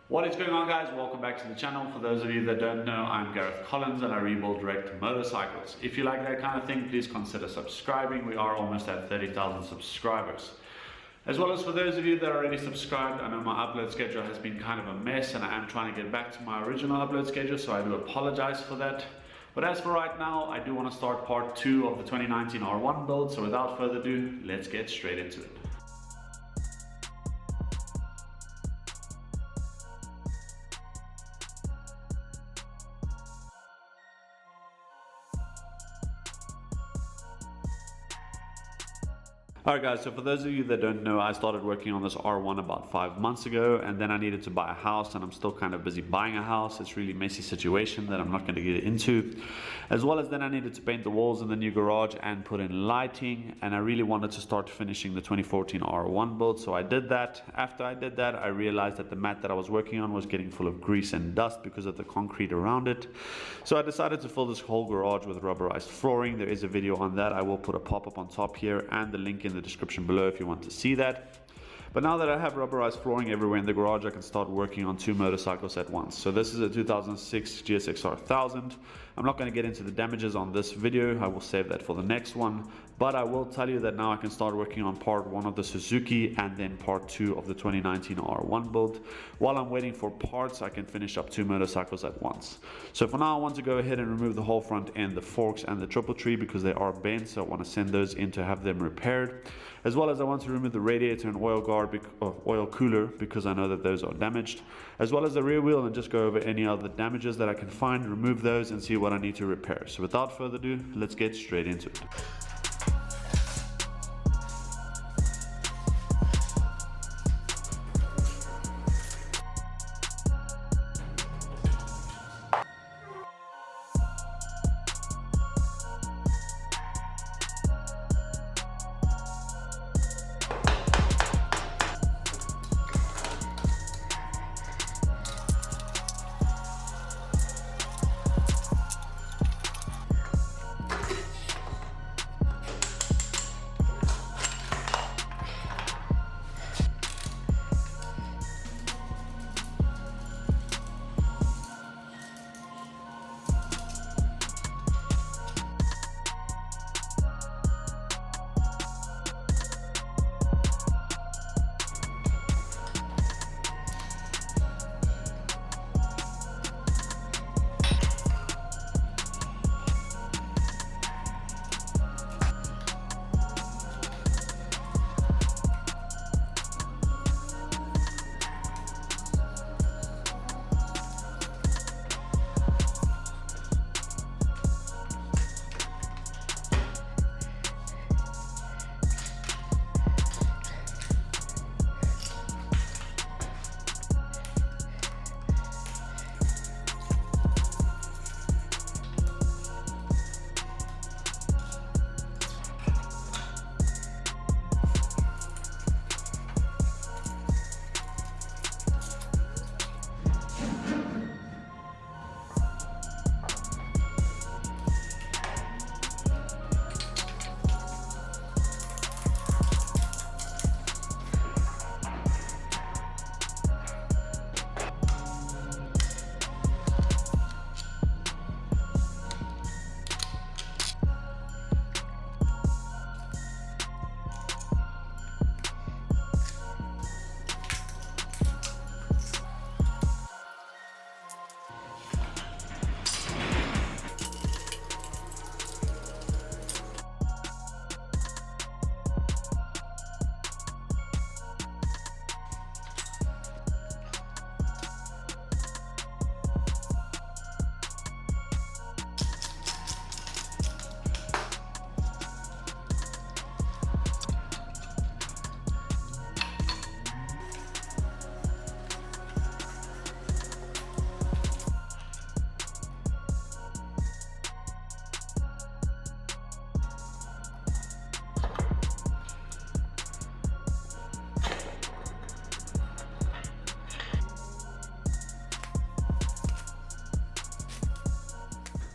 What is going on, guys? Welcome back to the channel. For those of you that don't know, I'm Gareth Collins and I rebuild direct motorcycles. If you like that kind of thing, please consider subscribing. We are almost at 30,000 subscribers. As well as for those of you that are already subscribed, I know my upload schedule has been kind of a mess and I am trying to get back to my original upload schedule, so I do apologize for that. But as for right now, I do want to start part 2 of the 2019 R1 build, so without further ado, let's get straight into it. Alright guys, so for those of you that don't know, I started working on this R1 about 5 months ago, and then I needed to buy a house, and I'm still kind of busy buying a house. It's a really messy situation that I'm not going to get into. As well as then I needed to paint the walls in the new garage and put in lighting, and I really wanted to start finishing the 2014 R1 build, so I did that. After I did that, I realized that the mat that I was working on was getting full of grease and dust because of the concrete around it. So I decided to fill this whole garage with rubberized flooring. There is a video on that. I will put a pop-up on top here and the link in the description below if you want to see that. But now that I have rubberized flooring everywhere in the garage, I can start working on 2 motorcycles at once. So this is a 2006 GSX-R 1000. I'm not going to get into the damages on this video. I will save that for the next one. But I will tell you that now I can start working on part 1 of the Suzuki and then part 2 of the 2019 R1 build. While I'm waiting for parts, I can finish up 2 motorcycles at once. So for now, I want to go ahead and remove the whole front end, the forks and the triple tree, because they are bent. So I want to send those in to have them repaired. As well as I want to remove the radiator and oil guard or oil cooler, because I know that those are damaged, as well as the rear wheel, and just go over any other damages that I can find, remove those and see what I need to repair. So without further ado, let's get straight into it.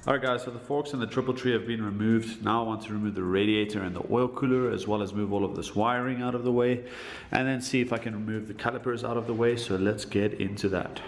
Alright guys, so the forks and the triple tree have been removed. Now I want to remove the radiator and the oil cooler, as well as move all of this wiring out of the way, and then see if I can remove the calipers out of the way. So let's get into that.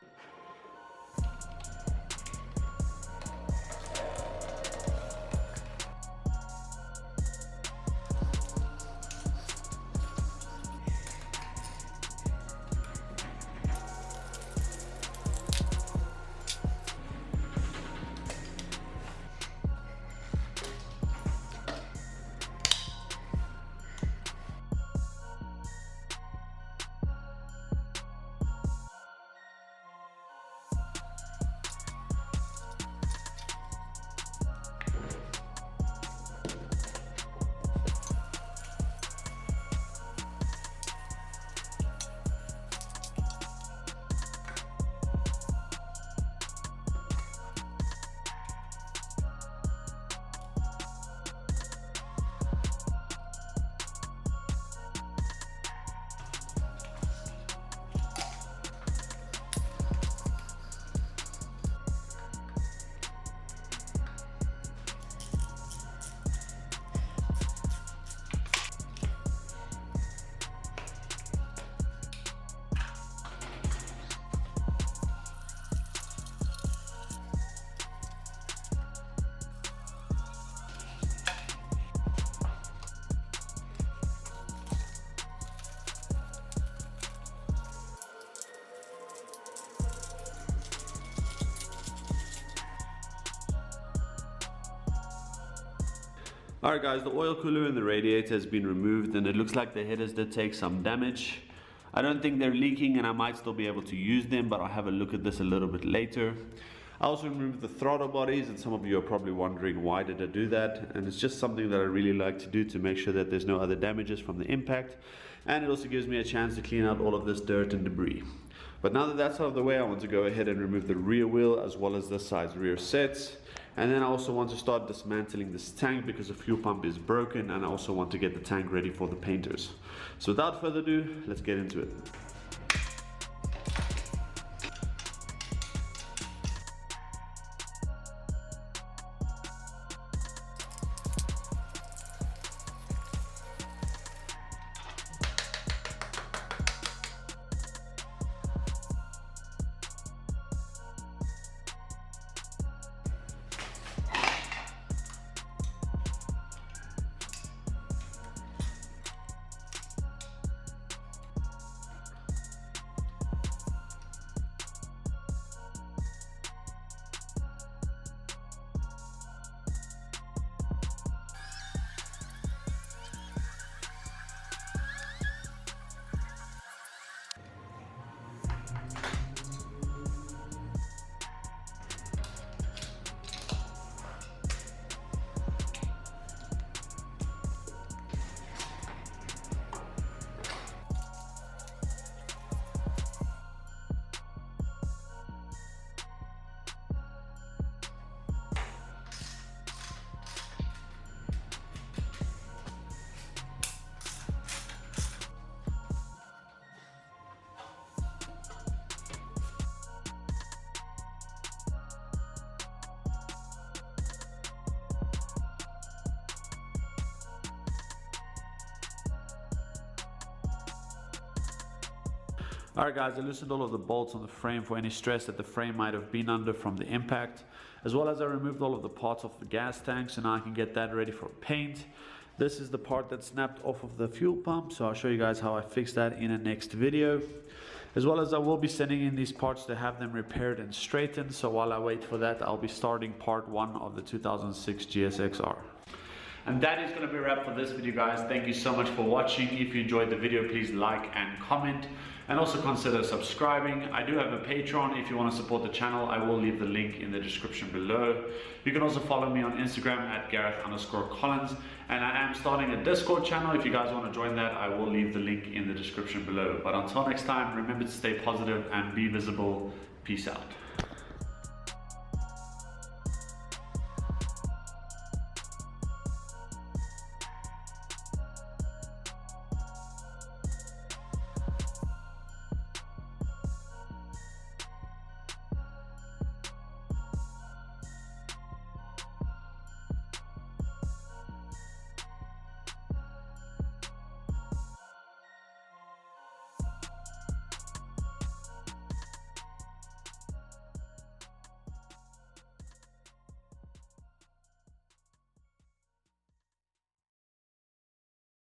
Alright guys, the oil cooler and the radiator has been removed, and it looks like the headers did take some damage. I don't think they're leaking, and I might still be able to use them, but I'll have a look at this a little bit later. I also removed the throttle bodies, and some of you are probably wondering why did I do that, and it's just something that I really like to do to make sure that there's no other damages from the impact, and it also gives me a chance to clean out all of this dirt and debris. But now that that's out of the way, I want to go ahead and remove the rear wheel as well as this side's rear sets. And then I also want to start dismantling this tank because the fuel pump is broken, and I also want to get the tank ready for the painters. So without further ado, let's get into it. Alright guys, I loosened all of the bolts on the frame for any stress that the frame might have been under from the impact, as well as I removed all of the parts off the gas tank, so now I can get that ready for paint. This is the part that snapped off of the fuel pump, so I'll show you guys how I fix that in a next video. As well as I will be sending in these parts to have them repaired and straightened, so while I wait for that, I'll be starting part 1 of the 2006 GSX-R. And that is going to be a wrap for this video, guys. Thank you so much for watching. If you enjoyed the video, please like and comment, and also consider subscribing. I do have a Patreon if you want to support the channel. I will leave the link in the description below. You can also follow me on Instagram at Garreth_Collins, and I am starting a Discord channel. If you guys want to join that, I will leave the link in the description below. But until next time, remember to stay positive and be visible. Peace out.